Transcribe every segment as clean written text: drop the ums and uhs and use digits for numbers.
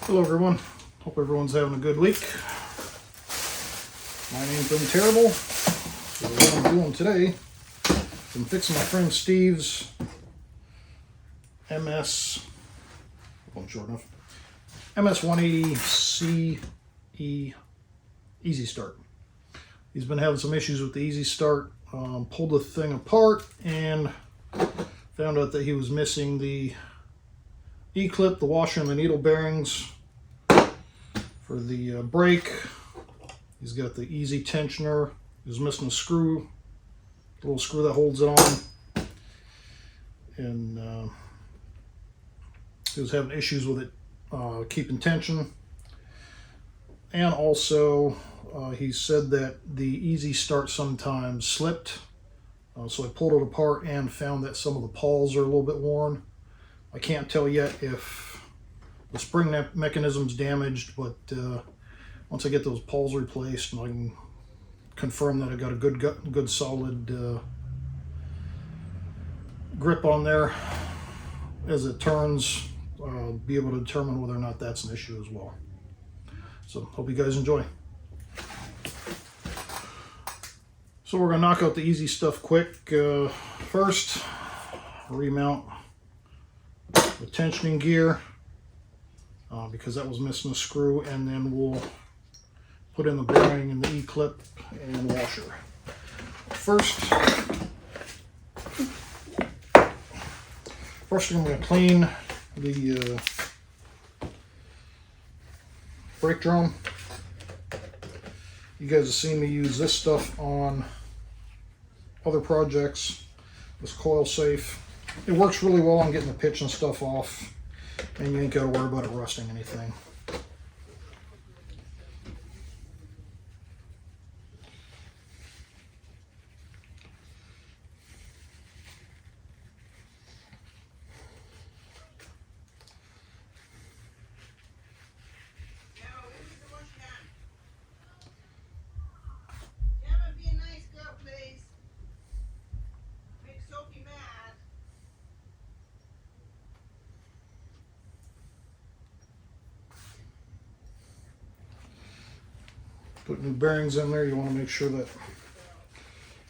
Hello everyone, hope everyone's having a good week. My name's been terrible, so what I'm doing today is I'm fixing my friend Steve's MS180 CE Easy Start. He's been having some issues with the Easy Start, pulled the thing apart and found out that he was missing the E-clip, the washer and the needle bearings for the brake. He's got the Easy tensioner. He's missing a screw, the little screw that holds it on, and he was having issues with it keeping tension. And also he said that the Easy Start sometimes slipped, so I pulled it apart and found that some of the pawls are a little bit worn. I can't tell yet if the spring mechanism's damaged, but once I get those pawls replaced and I can confirm that I got a good solid grip on there as it turns, I'll be able to determine whether or not that's an issue as well. So hope you guys enjoy. So we're gonna knock out the easy stuff quick. First, remount the tensioning gear because that was missing a screw, and then we'll put in the bearing and the E-clip and washer. First I'm going to clean the brake drum. You guys have seen me use this stuff on other projects. This coil safe. It works really well on getting the pitch and stuff off, and you ain't got to worry about it rusting anything. Put new bearings in there. You want to make sure that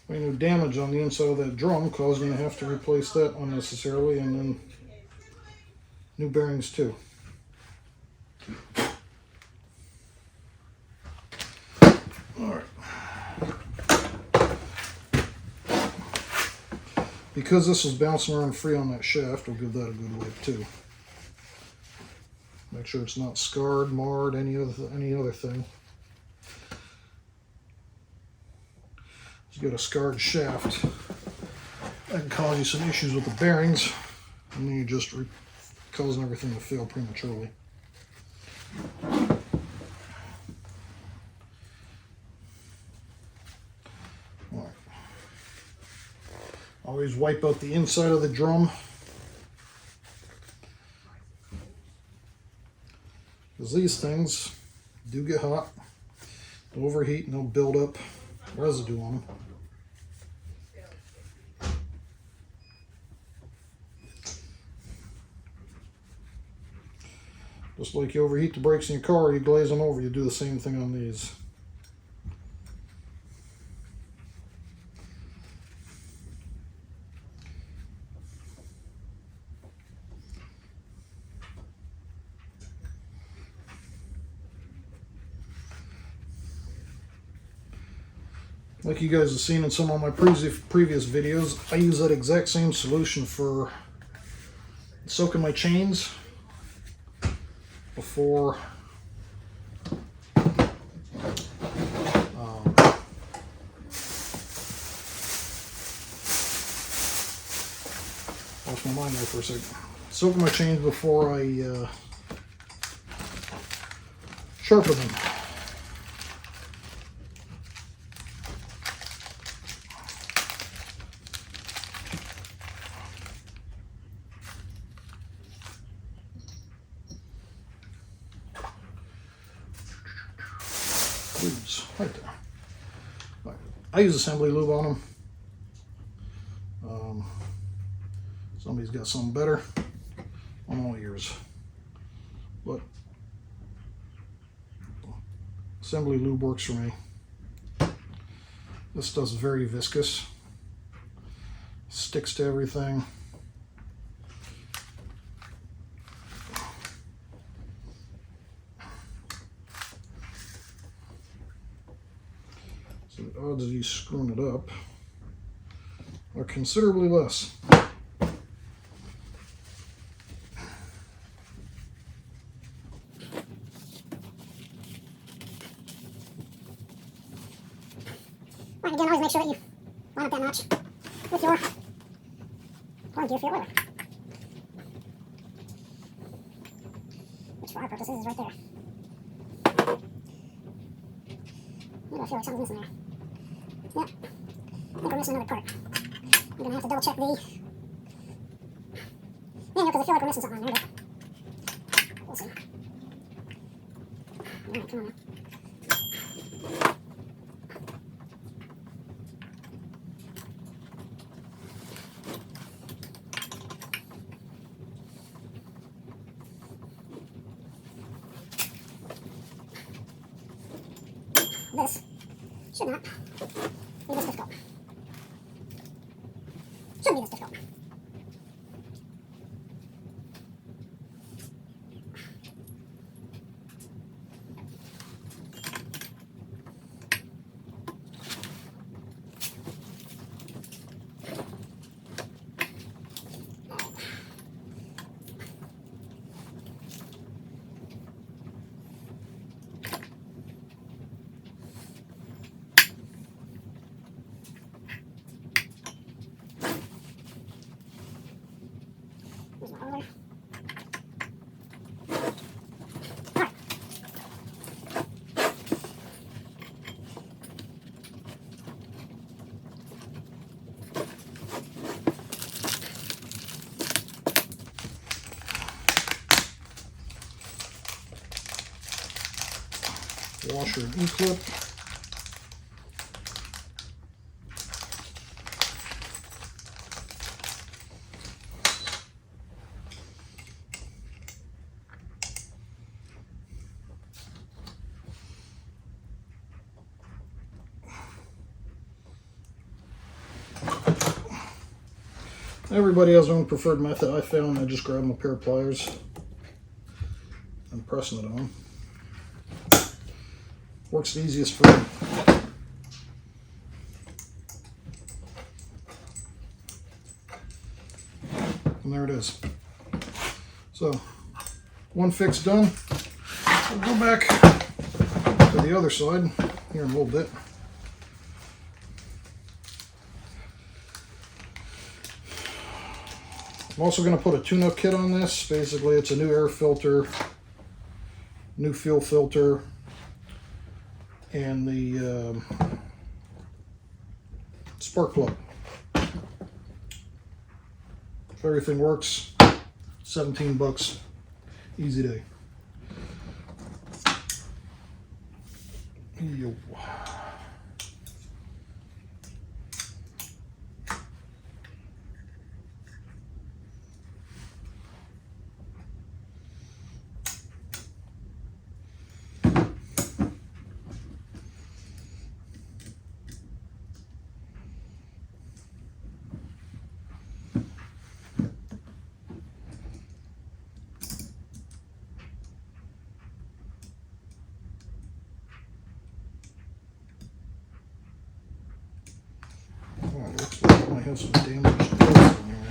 any new damage on the inside of that drum causing you to have to replace that unnecessarily, and then new bearings too. Alright. Because this is bouncing around free on that shaft, we'll give that a good wipe too. Make sure it's not scarred, marred, any other thing. You got a scarred shaft, that can cause you some issues with the bearings, and then you're just causing everything to fail prematurely. All right. Always wipe out the inside of the drum, because these things do get hot, they'll overheat, and they'll build up residue on them. Just like you overheat the brakes in your car, you glaze them over, you do the same thing on these. Like you guys have seen in some of my previous videos, I use that exact same solution for soaking my chains before lost my mind there for a second. Soaking my chains before I sharpen them. Right there. Right. I use assembly lube on them. Somebody's got something better. I'm all ears. But Assembly lube works for me. This stuff's very viscous. Sticks to everything. So the odds of you screwing it up are considerably less. Again, always make sure that you line up that notch with your gear for your oiler, which for our purposes is right there. Maybe I feel like something's missing there. Yep, I think we're missing another part. I'm going to have to double check the manual because I feel like we're missing something on there, but we'll see. Alright, come on now. This should not be this difficult. Shouldn't be this difficult. Here's my oiler. Alright. Washer and E-clip. Everybody has their own preferred method. I found I just grab a pair of pliers and pressing it on. Works the easiest for me. And there it is. So, one fix done. We'll go back to the other side here in a little bit. I'm also going to put a tune-up kit on this. Basically, it's a new air filter, new fuel filter, and the spark plug. If everything works, 17 bucks, easy day. Yo. Oh, it looks like I might have some damaged bolts in here.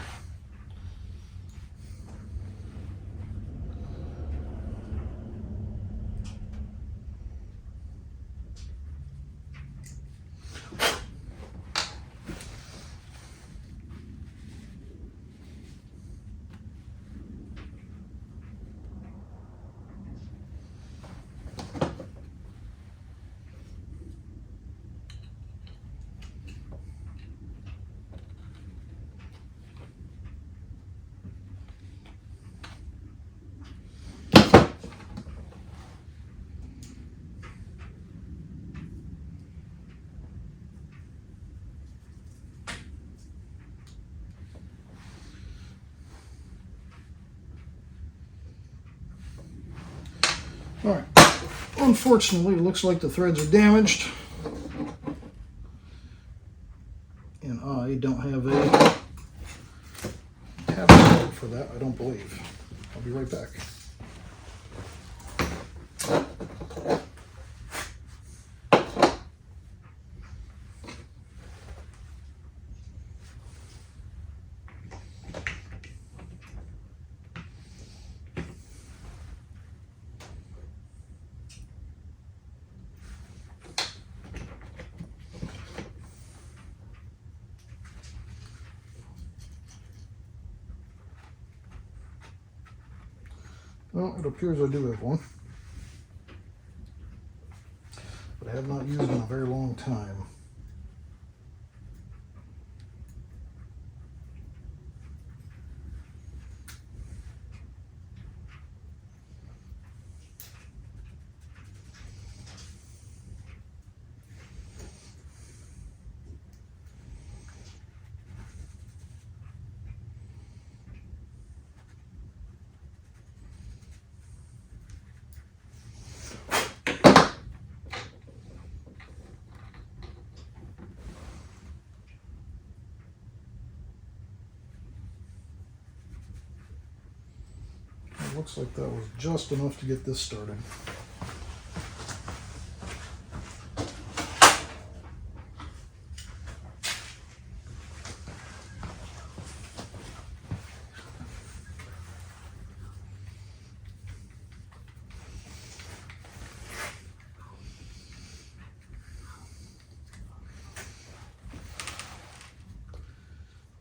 Unfortunately, it looks like the threads are damaged, and I don't have a tab for that, I don't believe. I'll be right back. Well, it appears I do have one, but I have not used it in a very long time. It looks like that was just enough to get this started.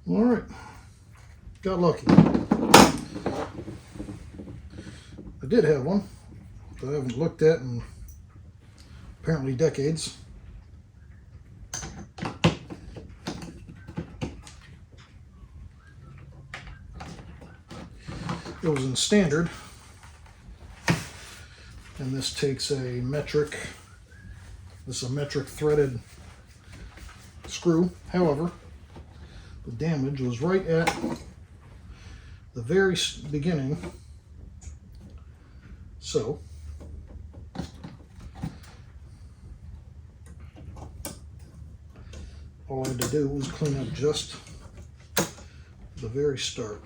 All right, got lucky. I did have one that I haven't looked at in apparently decades. It was in standard, and this takes a metric. This is a metric threaded screw. However, the damage was right at the very beginning. So all I had to do was clean up just the very start.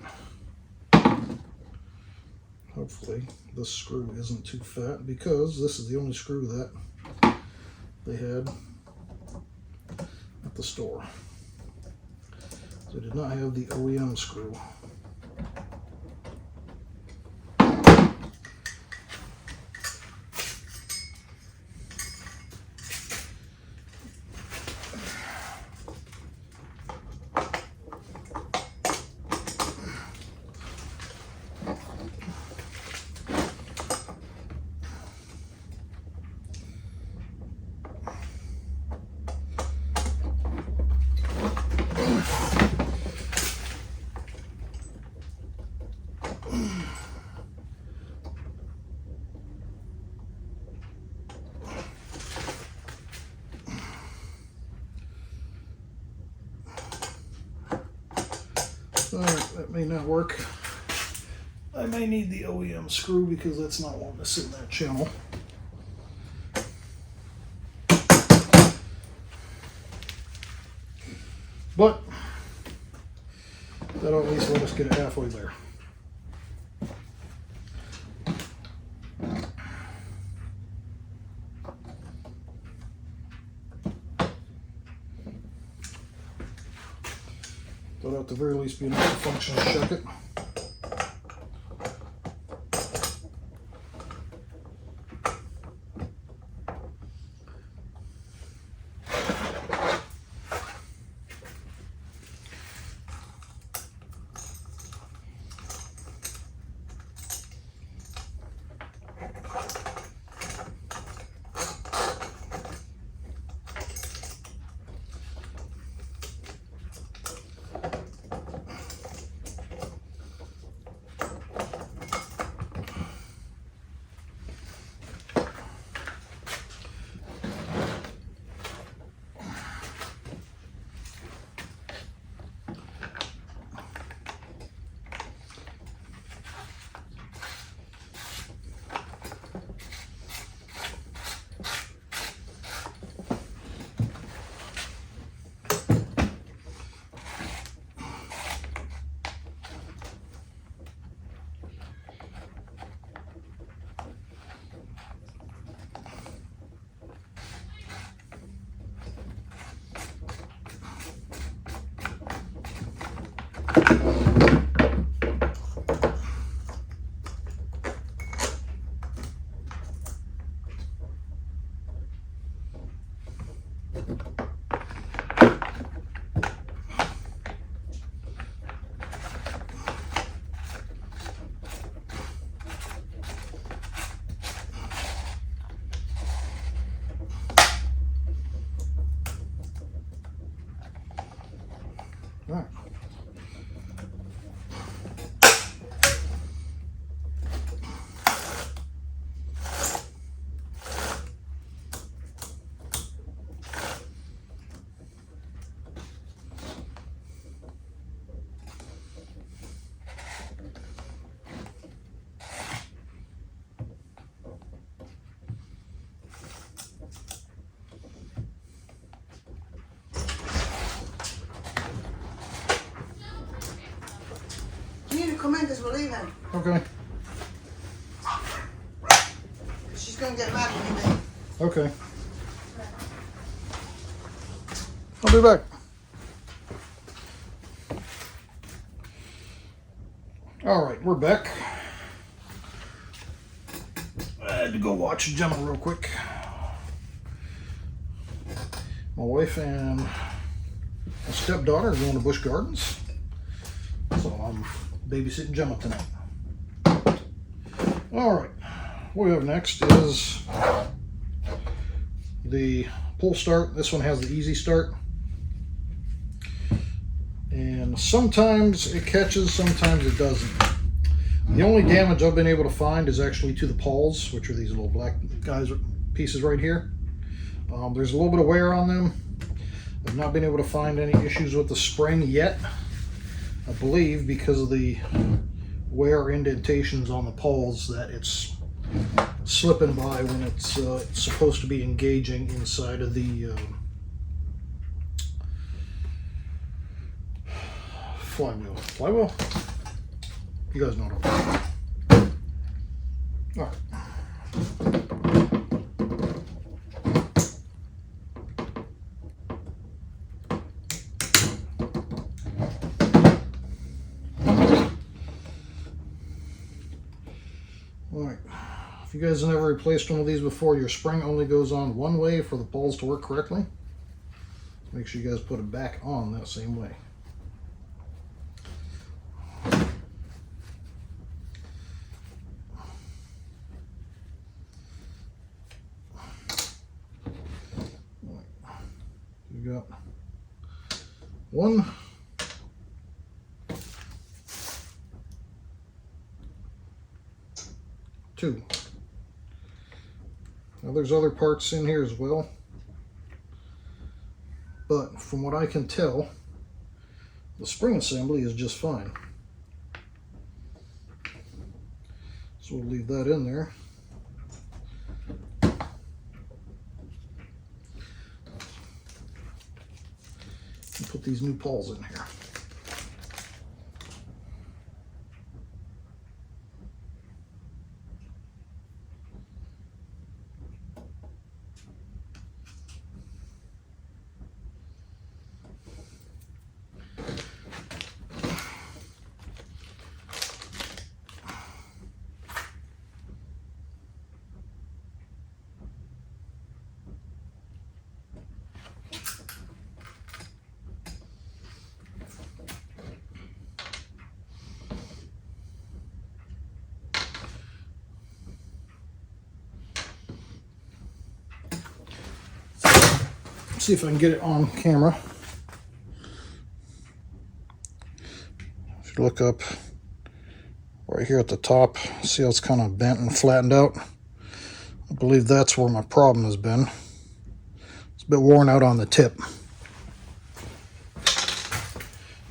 Hopefully this screw isn't too fat, because this is the only screw that they had at the store. So I did not have the OEM screw. Alright, that may not work. I may need the OEM screw because that's not wanting to sit in that channel. But that'll at least let us get it halfway there. That'll at the very least be enough to function and check it. All right. You need to come in because we're leaving. Okay. She's going to get mad at me, mate. Okay. I'll be back. All right, we're back. I had to go watch Gemma real quick. My wife and my stepdaughter are going to Busch Gardens, so I'm babysitting Gemma tonight. All right, what we have next is the pull start. This one has the easy start. And sometimes it catches, sometimes it doesn't. The only damage I've been able to find is actually to the pawls, which are these little black pieces right here. There's a little bit of wear on them. I've not been able to find any issues with the spring yet. I believe because of the wear indentations on the pawls that it's slipping by when it's supposed to be engaging inside of the flywheel. Flywheel? You guys know what I'm talking about. All right. All right. If you guys have never replaced one of these before, your spring only goes on one way for the balls to work correctly. Make sure you guys put it back on that same way. You got 1, 2. Now there's other parts in here as well, but from what I can tell, the spring assembly is just fine. So we'll leave that in there. And put these new pawls in here. See if I can get it on camera. If you look up right here at the top, see how it's kind of bent and flattened out? I believe that's where my problem has been. It's a bit worn out on the tip.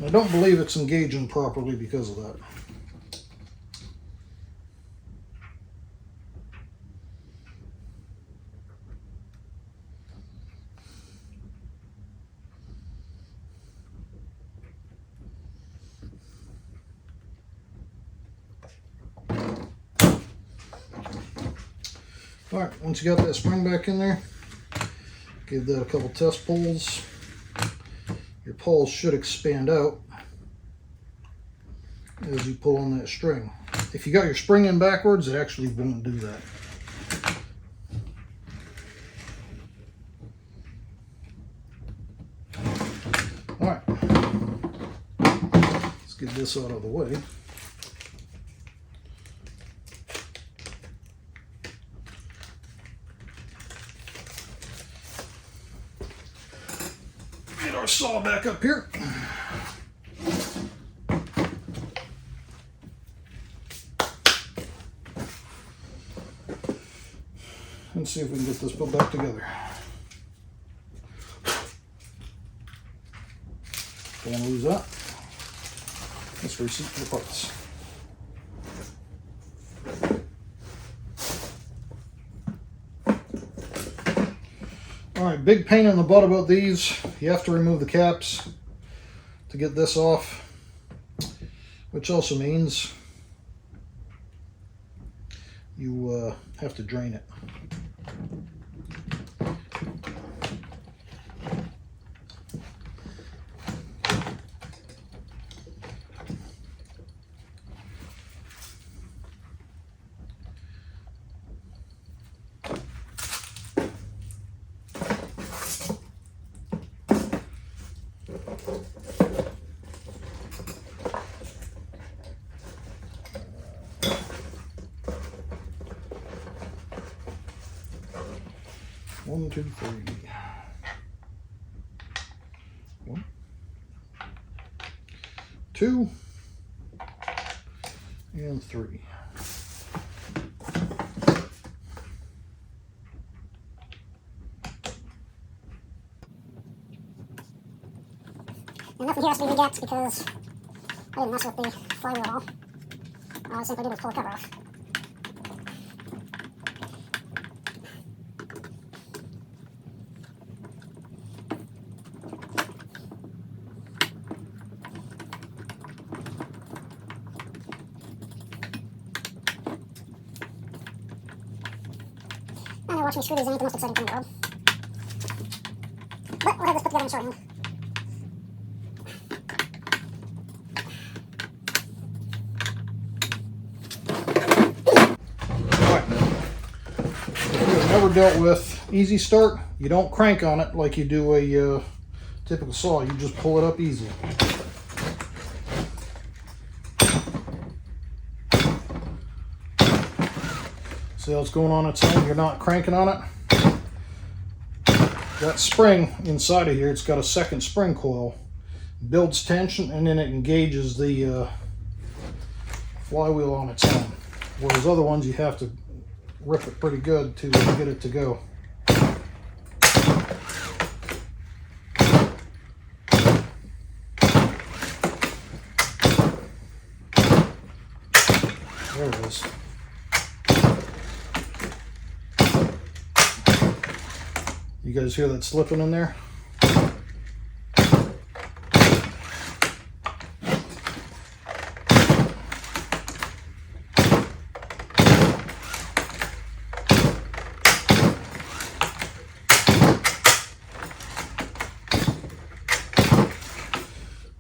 I don't believe it's engaging properly because of that. All right, once you got that spring back in there, give that a couple test pulls. Your pulls should expand out as you pull on that string. If you got your spring in backwards, it actually won't do that. get this out of the way. Get our saw back up here. And see if we can get this put back together. Don't want to lose that. Let's receipt for the parts. Alright, big pain in the butt about these. You have to remove the caps to get this off, which also means you have to drain it. One, two, three. One, two, and three. And nothing here has to be regapped because I didn't mess with the flywheel at all. All I simply did was pull the cover off. I know watching me screw these ain't the most exciting thing in the world. But we'll have this put together in shorthand. Never dealt with easy start, you don't crank on it like you do a typical saw, you just pull it up easy. See how it's going on its own, you're not cranking on it. That spring inside of here, it's got a second spring coil, builds tension and then it engages the flywheel on its own. Whereas other ones you have to rip it pretty good to get it to go. There it is. You guys hear that slipping in there?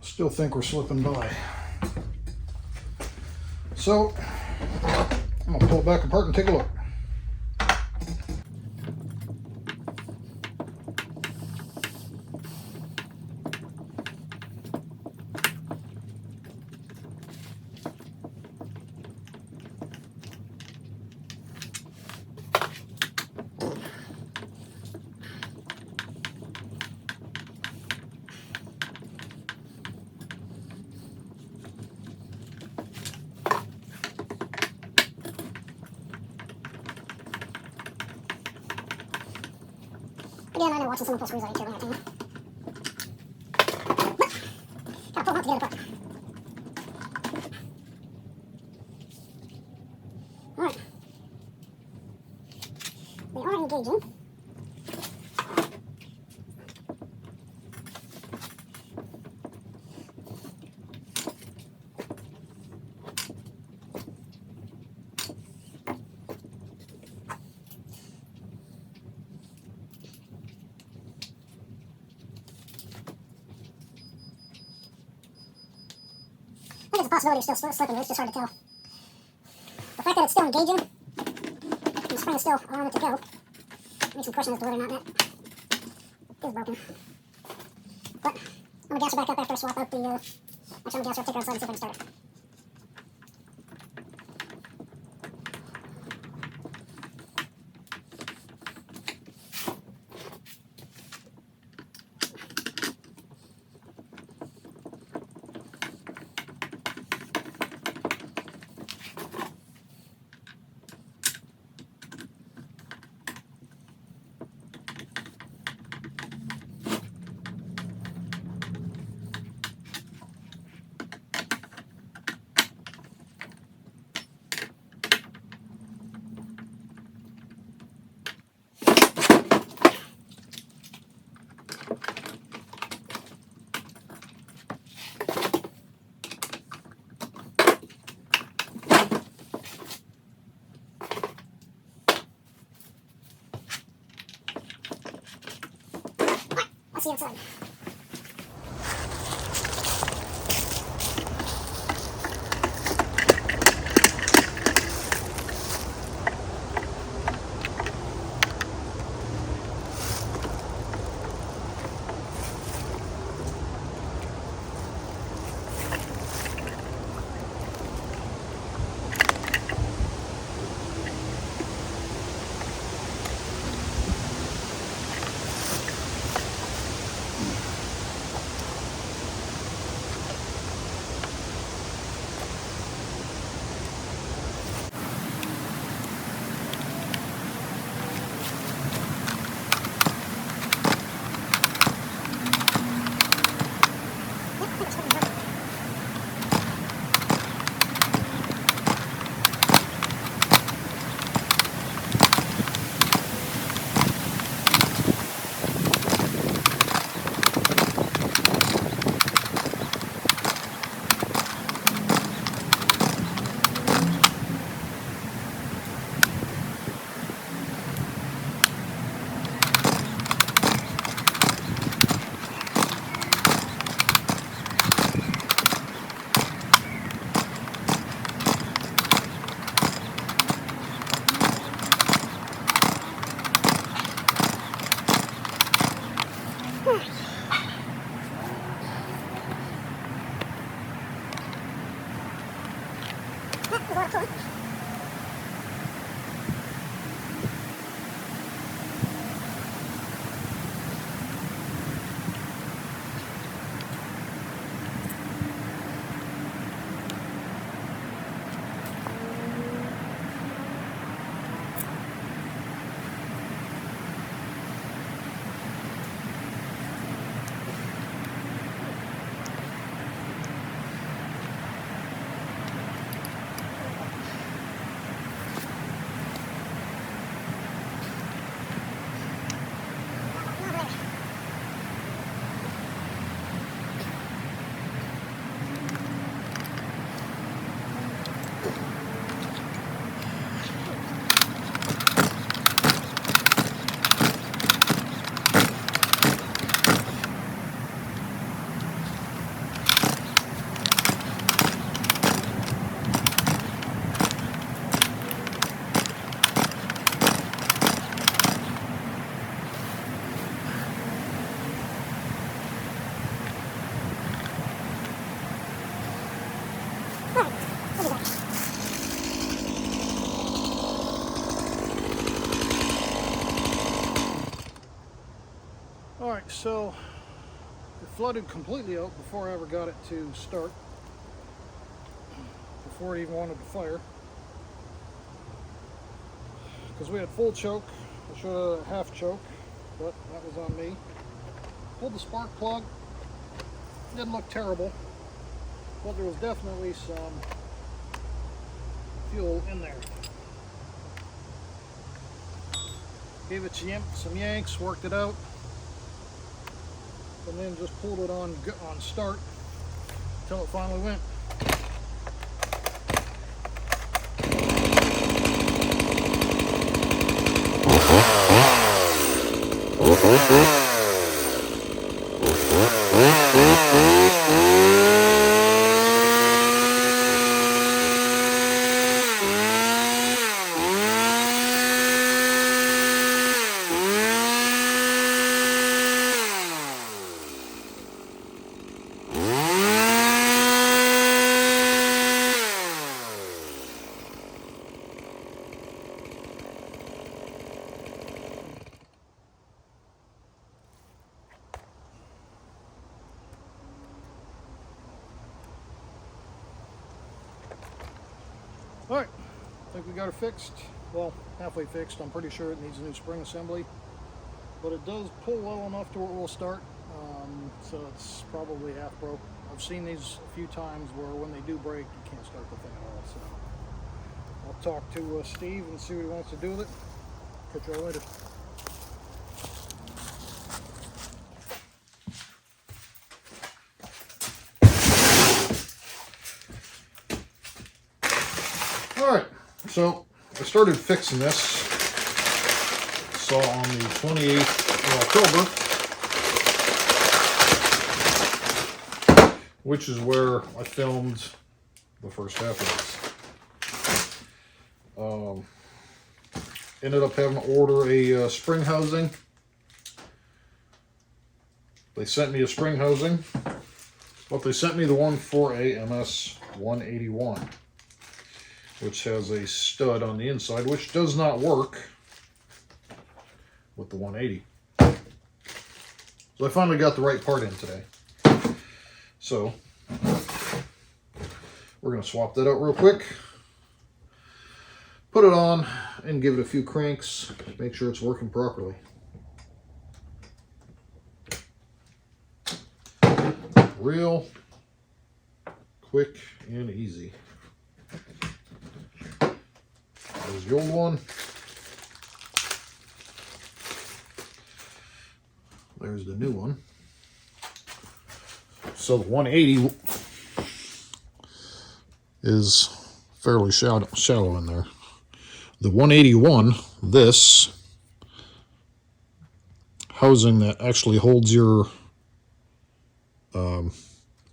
Still think we're slipping by. So, I'm gonna pull it back apart and take a look. Again, I know watching someone pull screws out of each other, entertaining. But, gotta pull them out to get it apart. Alright. They are engaging. I think there's a possibility of still slipping, it's just hard to tell. The fact that it's still engaging, and the spring is still allowing it to go, makes me question as to whether or not that is broken. But I'm gonna gas it back up after I swap out the I'll turn the gas off, take it outside and see if I can start it. I'll see you inside. Alright, so it flooded completely out before I ever got it to start, before it even wanted to fire. Because we had full choke, I should have half choke, but that was on me. Pulled the spark plug, didn't look terrible, but there was definitely some fuel in there. Gave it some yanks, worked it out, and then just pulled it on start until it finally went. think we got it fixed. Well, halfway fixed. I'm pretty sure it needs a new spring assembly, but it does pull well enough to where it will start. So it's probably half broke. I've seen these a few times where when they do break, you can't start the thing at all. So I'll talk to Steve and see what he wants to do with it. Catch y'all later. Alright, so I started fixing this. Saw on the 28th of October, which is where I filmed the first half of this. Ended up having to order a spring housing. They sent me a spring housing, but they sent me the one for a MS181. Which has a stud on the inside, which does not work with the 180. So I finally got the right part in today. So we're going to swap that out real quick, put it on, and give it a few cranks, make sure it's working properly. Real quick and easy. There's the old one. There's the new one. So the 180 is fairly shallow in there. The 181, this housing that actually holds your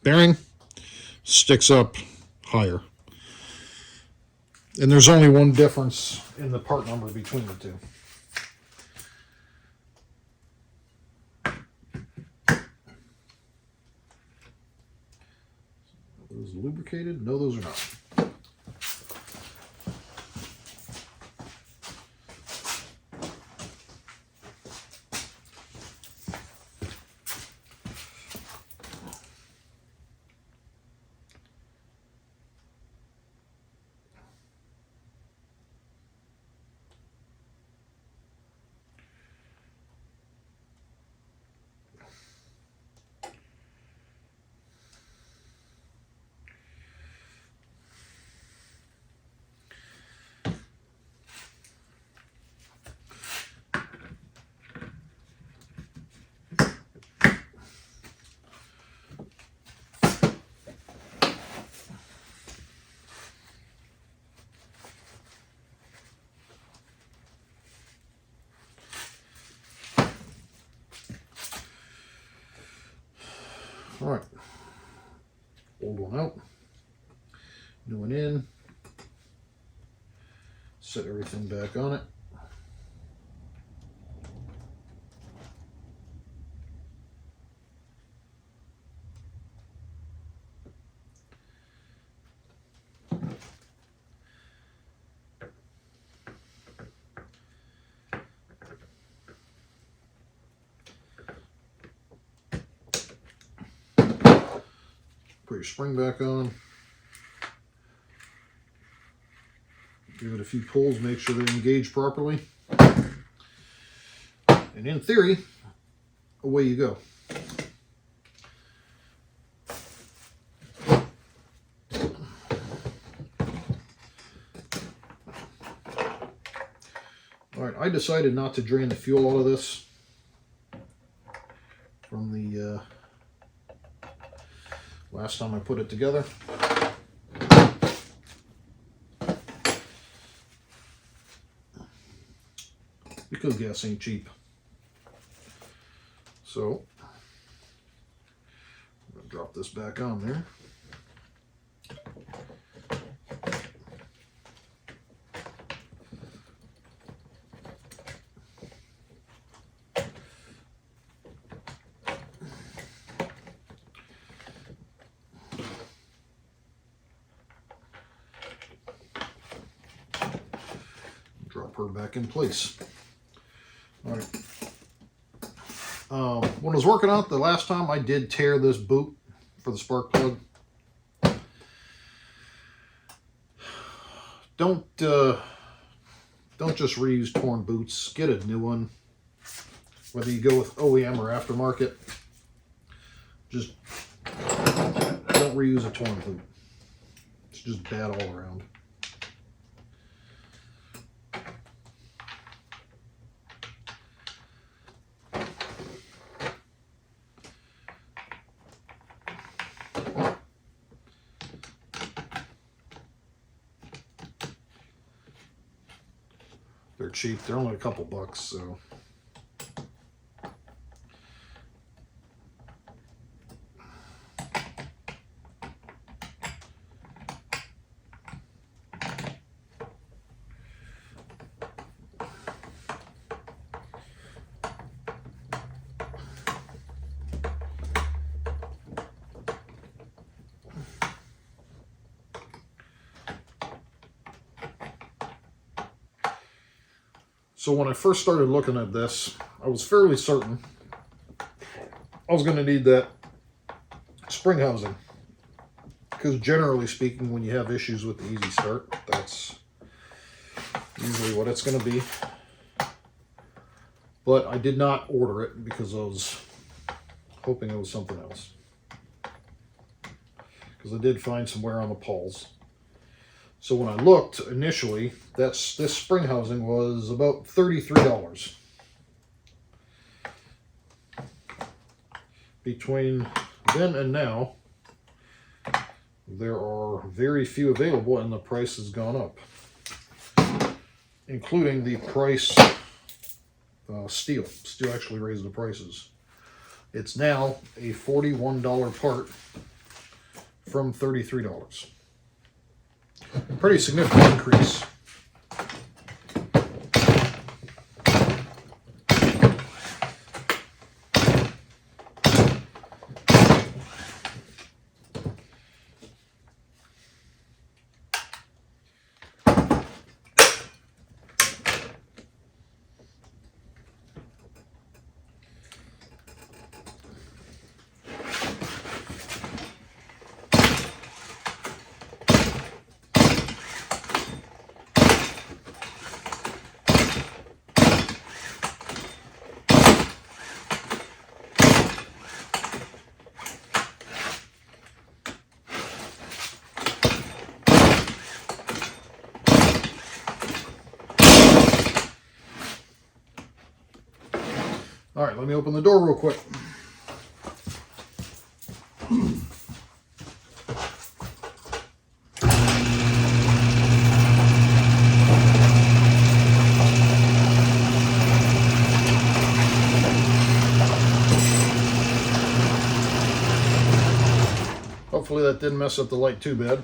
bearing, sticks up higher. And there's only one difference in the part number between the two. Are those lubricated? No, those are not. All right, old one out, new one in, set everything back on it. Put your spring back on. Give it a few pulls, make sure they're engaged properly. And in theory, away you go. Alright, I decided not to drain the fuel out of this from the last time I put it together. Because gas ain't cheap. So, I'm going to drop this back on there. Drop her back in place. All right. When I was working on it the last time, I did tear this boot for the spark plug. don't just reuse torn boots. Get a new one. Whether you go with OEM or aftermarket, just don't reuse a torn boot. It's just bad all around. They're cheap. They're only a couple bucks, so. So when I first started looking at this, I was fairly certain I was going to need that spring housing. Because generally speaking, when you have issues with the Easy Start, that's usually what it's going to be. But I did not order it because I was hoping it was something else. Because I did find some wear on the pawls. So when I looked initially, this spring housing was about $33. Between then and now, there are very few available and the price has gone up. Including the price, Stihl. Stihl actually raised the prices. It's now a $41 part from $33. Pretty significant increase. All right, let me open the door real quick. Hopefully that didn't mess up the light too bad.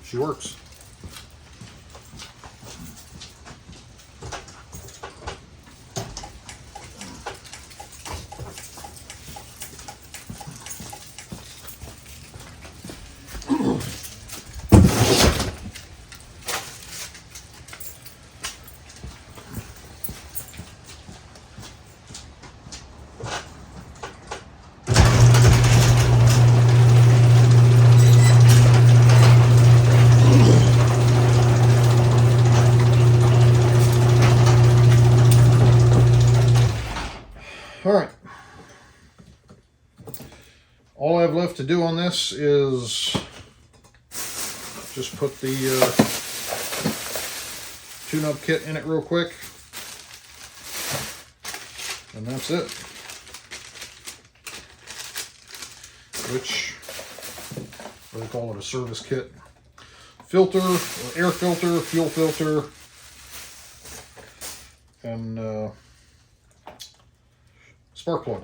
She works. All right. All I have left to do on this is just put the tune-up kit in it real quick. And that's it. Which, what do they call it, a service kit. Filter, or air filter, fuel filter, and spark plug.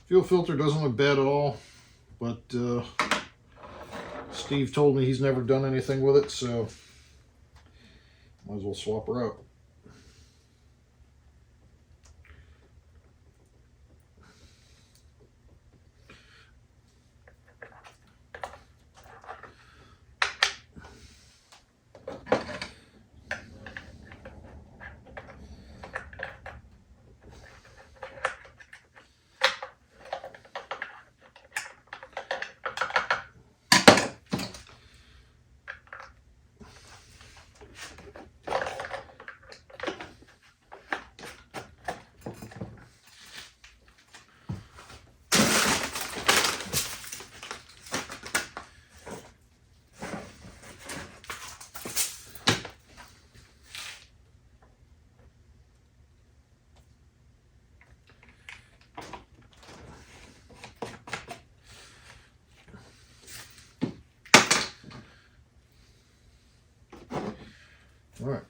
Fuel filter doesn't look bad at all, but Steve told me he's never done anything with it, so might as well swap her out. All right,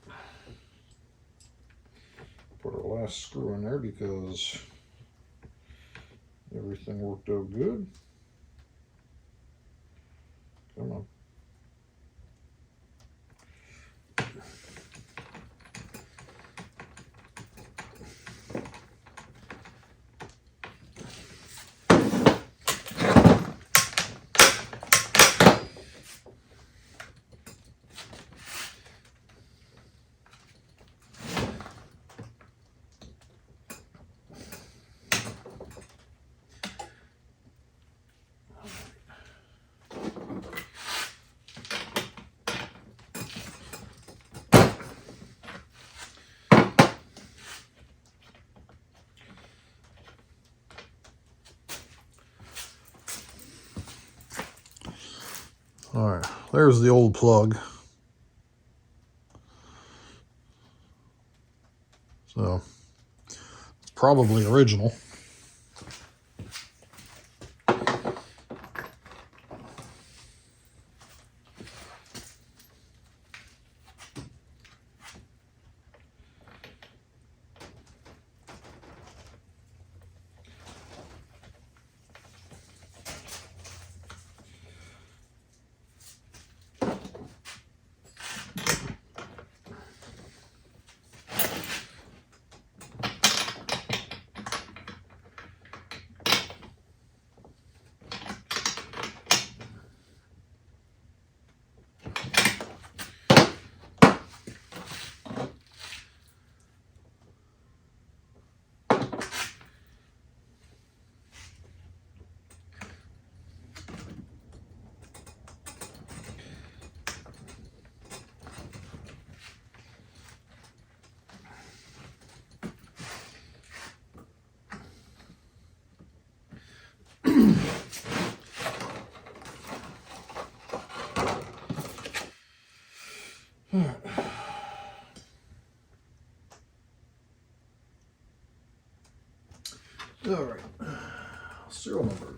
put our last screw in there because everything worked out good. Come on. All right, there's the old plug. So it's probably original. All right, serial number.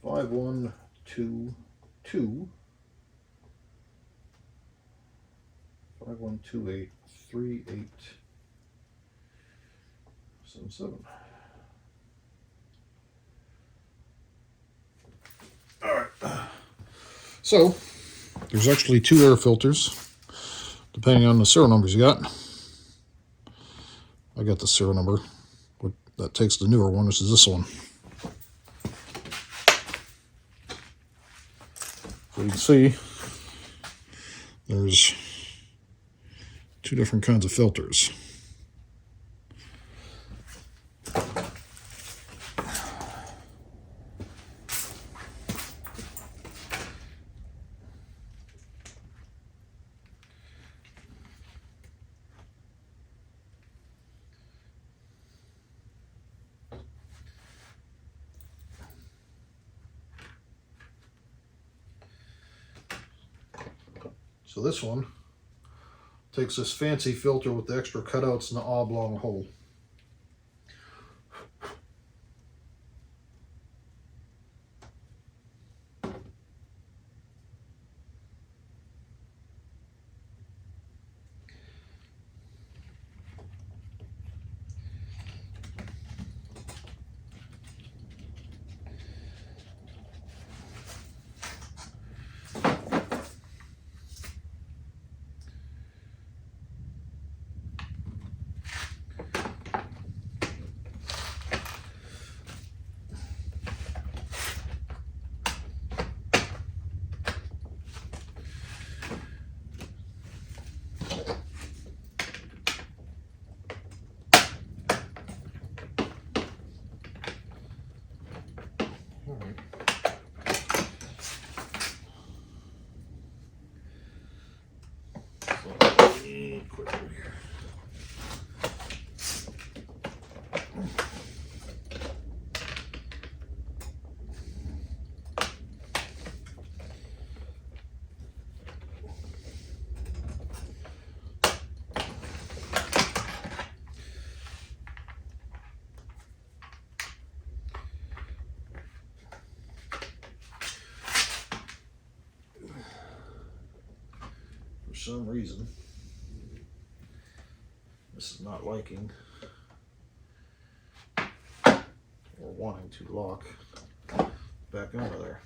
Five 1 2 2 5 1 2 8 3 8 7 7. All right. So there's actually 2 air filters, depending on the serial numbers you got. I got the serial number, but that takes the newer one, which is this one. So you can see there's 2 different kinds of filters. So this one takes this fancy filter with the extra cutouts and the oblong hole. For some reason, this is not liking or wanting to lock back under there.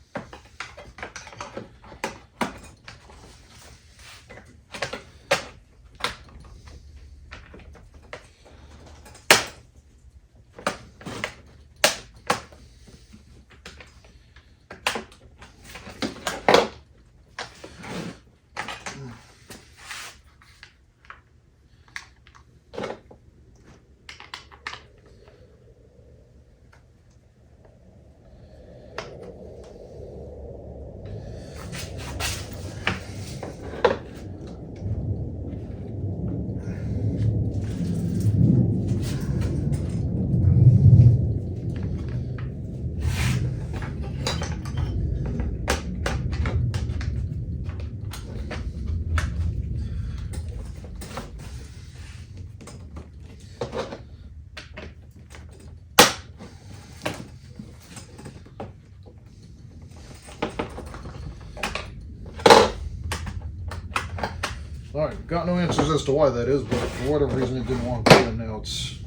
Alright, got no answers as to why that is, but for whatever reason it didn't want to go, and now it's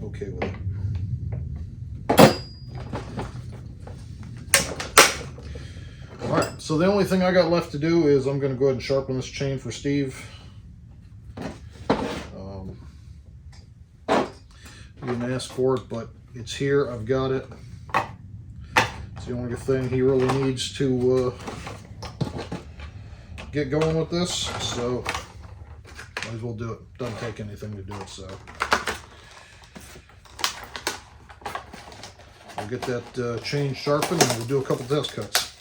okay with it. Alright, so the only thing I got left to do is I'm going to go ahead and sharpen this chain for Steve. He didn't ask for it, but it's here. I've got it. It's the only thing he really needs to get going with this, so might as well do it. Doesn't take anything to do it, so. We'll get that chain sharpened and we'll do a couple test cuts.